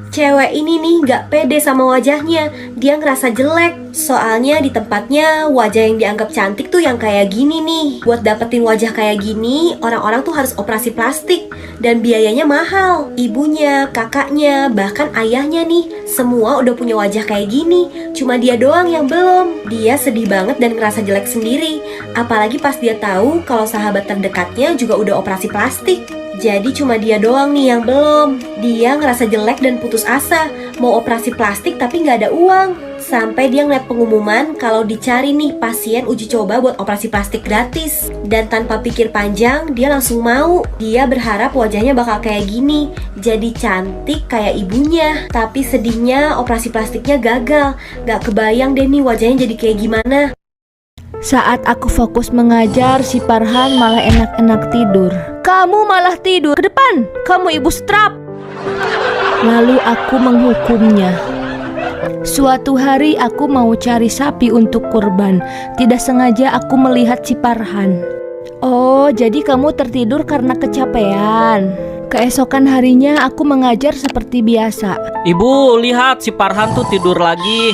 Cewek ini nih gak pede sama wajahnya. Dia ngerasa jelek. Soalnya di tempatnya wajah yang dianggap cantik tuh yang kayak gini nih. Buat dapetin wajah kayak gini, orang-orang tuh harus operasi plastik. Dan biayanya mahal. Ibunya, kakaknya, bahkan ayahnya nih, semua udah punya wajah kayak gini. Cuma dia doang yang belum. Dia sedih banget dan ngerasa jelek sendiri. Apalagi pas dia tahu kalau sahabat terdekatnya juga udah operasi plastik. Jadi cuma dia doang nih yang belum. Dia ngerasa jelek dan putus asa. Mau operasi plastik tapi nggak ada uang. Sampai dia ngeliat pengumuman kalau dicari nih pasien uji coba buat operasi plastik gratis. Dan tanpa pikir panjang, dia langsung mau. Dia berharap wajahnya bakal kayak gini, jadi cantik kayak ibunya. Tapi sedihnya operasi plastiknya gagal. Gak kebayang deh nih wajahnya jadi kayak gimana. Saat aku fokus mengajar, si Farhan malah enak-enak tidur. Kamu malah tidur, ke depan, kamu ibu strap. Lalu aku menghukumnya. Suatu hari aku mau cari sapi untuk kurban. Tidak sengaja aku melihat si Farhan. Oh, jadi kamu tertidur karena kecapean. Keesokan harinya aku mengajar seperti biasa. Ibu, lihat si Farhan tuh tidur lagi.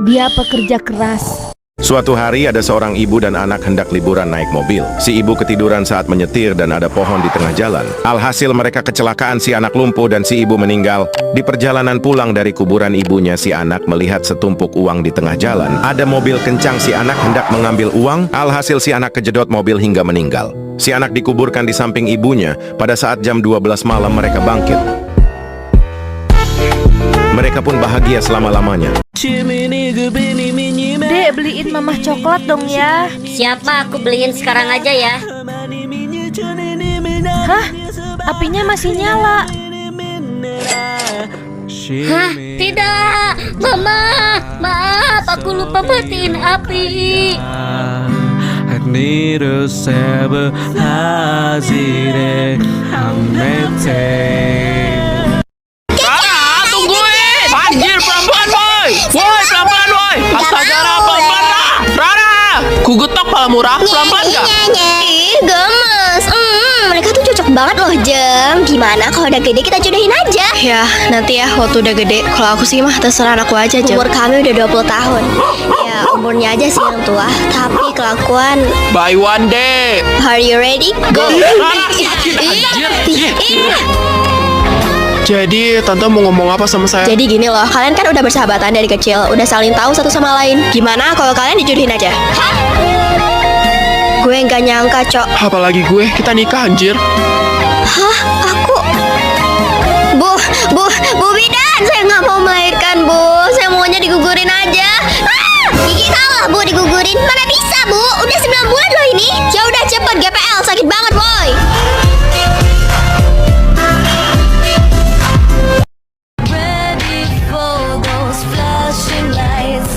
Dia pekerja keras. Suatu hari ada seorang ibu dan anak hendak liburan naik mobil. Si ibu ketiduran saat menyetir dan ada pohon di tengah jalan. Alhasil mereka kecelakaan, si anak lumpuh dan si ibu meninggal. Di perjalanan pulang dari kuburan ibunya, si anak melihat setumpuk uang di tengah jalan. Ada mobil kencang, si anak hendak mengambil uang. Alhasil si anak kejedot mobil hingga meninggal. Si anak dikuburkan di samping ibunya. Pada saat jam 12 malam mereka bangkit. Mereka pun bahagia selama-lamanya. Dek, beliin mamah coklat dong ya. Siapa? Aku beliin sekarang aja ya. Hah? Apinya masih nyala. Hah? Tidak, Mama. Maaf, aku lupa matiin api. Anjir, pelan-pelan boy. Woi, pelan-pelan boy. Astaga, Rara, pelan-pelan lah. Rara, kugetok pala murah, pelan-pelan gak? Ih, gemes. Mereka tuh cocok banget loh, Jeng. Gimana kalau udah gede kita jodohin aja? Ya, nanti ya waktu udah gede. Kalau aku sih mah terserah aku aja, Jeng. Umur kami udah 20 tahun. Ya, umurnya aja sih yang tua. Tapi kelakuan. By one day. Are you ready? Go. Rara, anjir. Jadi, Tante mau ngomong apa sama saya? Jadi gini loh, kalian kan udah bersahabatan dari kecil, udah saling tahu satu sama lain. Gimana kalau kalian dijodohin aja? Gue nggak nyangka, Cok. Apalagi gue, kita nikah anjir. Hah? Aku? Bu bidan, saya nggak mau melahirkan, Bu. Saya maunya digugurin aja. Gigi salah, Bu, digugurin. Mana bisa, Bu? Udah 9 bulan loh ini. Ya udah cepet GPL, sakit banget, boy.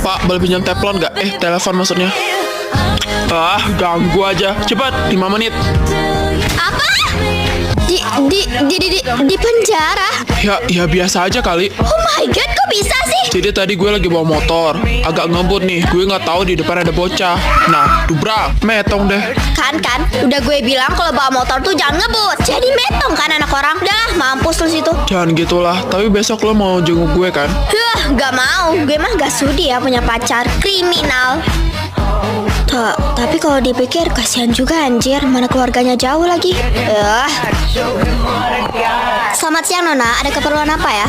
Pak, boleh pinjam teflon nggak? Telepon maksudnya. Ganggu aja. Cepat, 5 menit. Apa? Di penjara? Ya biasa aja kali. Oh my god, kok bisa sih? Jadi tadi gue lagi bawa motor, agak ngebut nih. Gue nggak tahu di depan ada bocah. Nah, dubrak, metong deh. Kan, udah gue bilang kalau bawa motor tuh jangan ngebut. Jadi metong kan anak orang. Dah, mampus lu situ. Jangan gitulah. Tapi besok lo mau jenguk gue kan? Gak mau. Gue mah gak sudi ya punya pacar kriminal. Tapi kalau dipikir kasihan juga anjir, mana keluarganya jauh lagi. Selamat siang Nona, ada keperluan apa ya?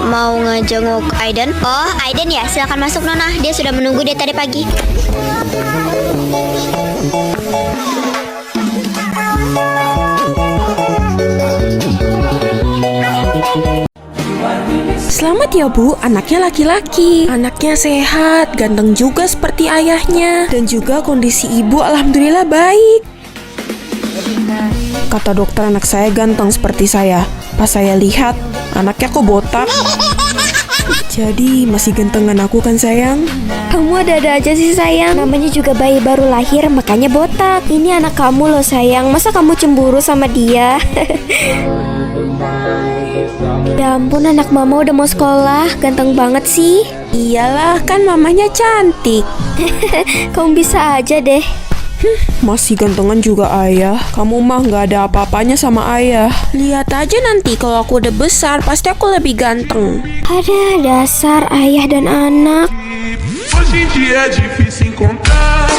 Mau ngejenguk Aiden? Oh, Aiden ya, silakan masuk Nona. Dia sudah menunggu dari tadi pagi. Selamat ya Bu, anaknya laki-laki. Anaknya sehat, ganteng juga seperti ayahnya. Dan juga kondisi ibu alhamdulillah baik. Kata dokter anak saya ganteng seperti saya. Pas saya lihat, anaknya kok botak. Jadi masih gantengan aku kan sayang? Kamu ada-ada aja sih sayang. Namanya juga bayi baru lahir makanya botak. Ini anak kamu loh sayang. Masa kamu cemburu sama dia? Ya ampun, anak mama udah mau sekolah. Ganteng banget sih. Iyalah, kan mamanya cantik. Kamu bisa aja deh. Masih gantengan juga ayah. Kamu mah nggak ada apa-apanya sama ayah. Lihat aja nanti kalau aku udah besar, pasti aku lebih ganteng. Ada dasar ayah dan anak. Hoje em dia é difícil encontrar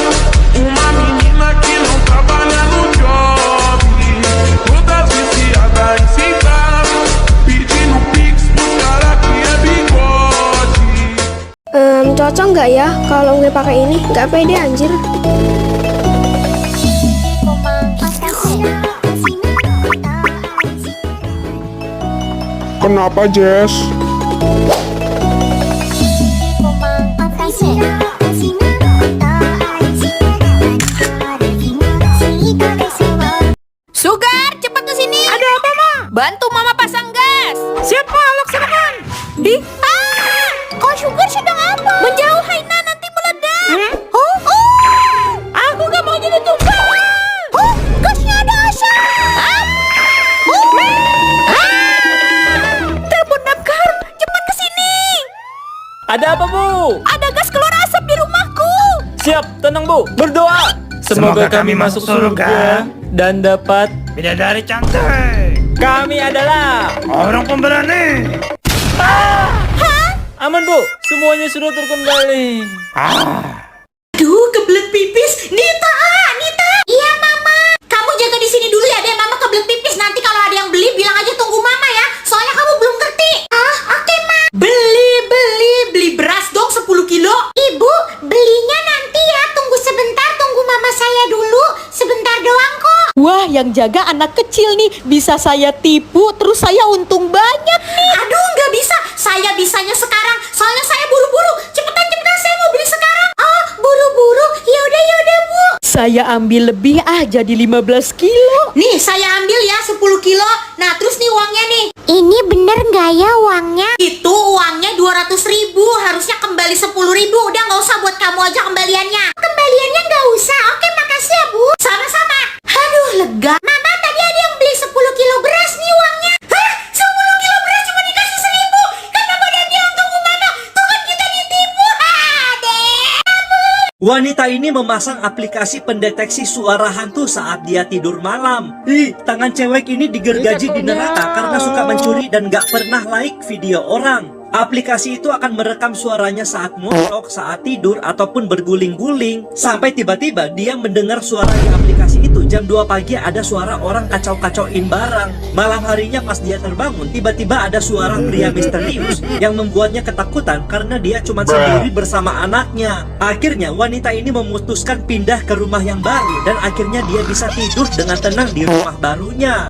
uma menina que não trabalha no job, toda viciada em sentar, pedindo pix pros cara que é bigode. Cocok nggak ya kalau gue pakai ini? Nggak pede anjir. Kenapa, Jess? Sugar, cepat ke sini. Ada apa, Ma? Bantu Mama pasang gas. Siap, Ma, laksanakan. Kau Sugar sedang apa? Menjauh, Haina, nanti meledak. Aku gak mau jadi tumbal. Gasnya ada asap. Telepon damkar, cepat ke sini. Ada apa, Bu? Ada gas keluar asap di rumahku. Siap, tenang, Bu. Berdoa. Semoga kami masuk surga dan dapat Bidadari cantik, kami adalah orang pemberani. aman, Bu. Semuanya sudah terkendali. Duh, kebelet pipis. Nita. Iya, Mama. Kamu jaga di sini dulu ya, deh. Mama kebelet pipis. Nanti kalau ada yang beli, bilang aja tunggu Mama ya. Soalnya kamu belum ngerti. Oke, Ma. Beli beras dong 10 kilo. Ibu, belinya nanti ya. Tunggu sebentar, tunggu Mama saya dulu. Sebentar doang kok. Wah, yang jaga anak kecil nih. Bisa saya tipu, terus saya untung banyak nih. Aduh, nggak bisa. Saya bisanya sekarang. Soalnya saya buru-buru. Cepetan, saya mau beli sekarang. Oh, buru-buru. Yaudah, Bu. Saya ambil lebih jadi 15 kilo. Nih, saya ambil ya 10 kilo. Nah, terus nih uangnya nih. Ini bener nggak ya uangnya? Itu uangnya 200.000. Harusnya kembali 10.000. Udah nggak usah, buat kamu aja kembaliannya. Kembaliannya nggak usah. Oke, makasih ya, Bu. Sama-sama. Aduh, lega. Mama, tadi ada yang beli 10 kilo beras nih uangnya. Hah? 10 kilo beras cuma dikasih 1.000. Kenapa dia bilang tunggu Mama? Tuh kan kita ditipu. Adek. Wanita ini memasang aplikasi pendeteksi suara hantu saat dia tidur malam. Tangan cewek ini digergaji di neraka karena suka mencuri dan gak pernah like video orang. Aplikasi itu akan merekam suaranya saat montok, saat tidur, ataupun berguling-guling. Sampai tiba-tiba dia mendengar suara di aplikasi itu. Jam 2 pagi ada suara orang kacau-kacauin barang. Malam harinya pas dia terbangun, tiba-tiba ada suara pria misterius yang membuatnya ketakutan karena dia cuma sendiri bersama anaknya. Akhirnya wanita ini memutuskan pindah ke rumah yang baru dan akhirnya dia bisa tidur dengan tenang di rumah barunya.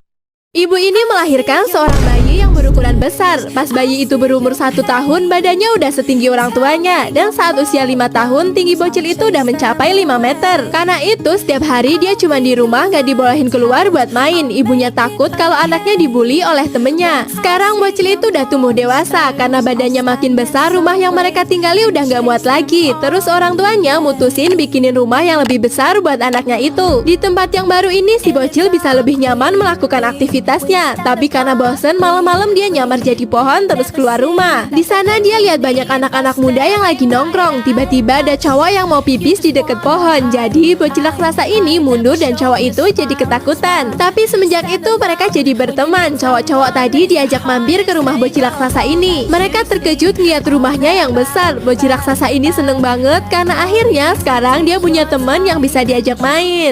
Ibu ini melahirkan seorang bayi yang berukuran besar. Pas bayi itu berumur 1 tahun, badannya udah setinggi orang tuanya. Dan saat usia 5 tahun, tinggi bocil itu udah mencapai 5 meter. Karena itu, setiap hari dia cuma di rumah, gak dibolehin keluar buat main. Ibunya takut kalau anaknya dibully oleh temennya. Sekarang bocil itu udah tumbuh dewasa. Karena badannya makin besar, rumah yang mereka tinggali udah gak muat lagi. Terus orang tuanya mutusin bikinin rumah yang lebih besar buat anaknya itu. Di tempat yang baru ini, si bocil bisa lebih nyaman melakukan aktivitasnya. Tapi karena bosen, malam-malam dia nyamar jadi pohon terus keluar rumah. Di sana dia lihat banyak anak-anak muda yang lagi nongkrong. Tiba-tiba ada cowok yang mau pipis di dekat pohon. Jadi bocil raksasa ini mundur dan cowok itu jadi ketakutan. Tapi semenjak itu mereka jadi berteman. Cowok-cowok tadi diajak mampir ke rumah bocil raksasa ini. Mereka terkejut lihat rumahnya yang besar. Bocil raksasa ini seneng banget karena akhirnya sekarang dia punya teman yang bisa diajak main.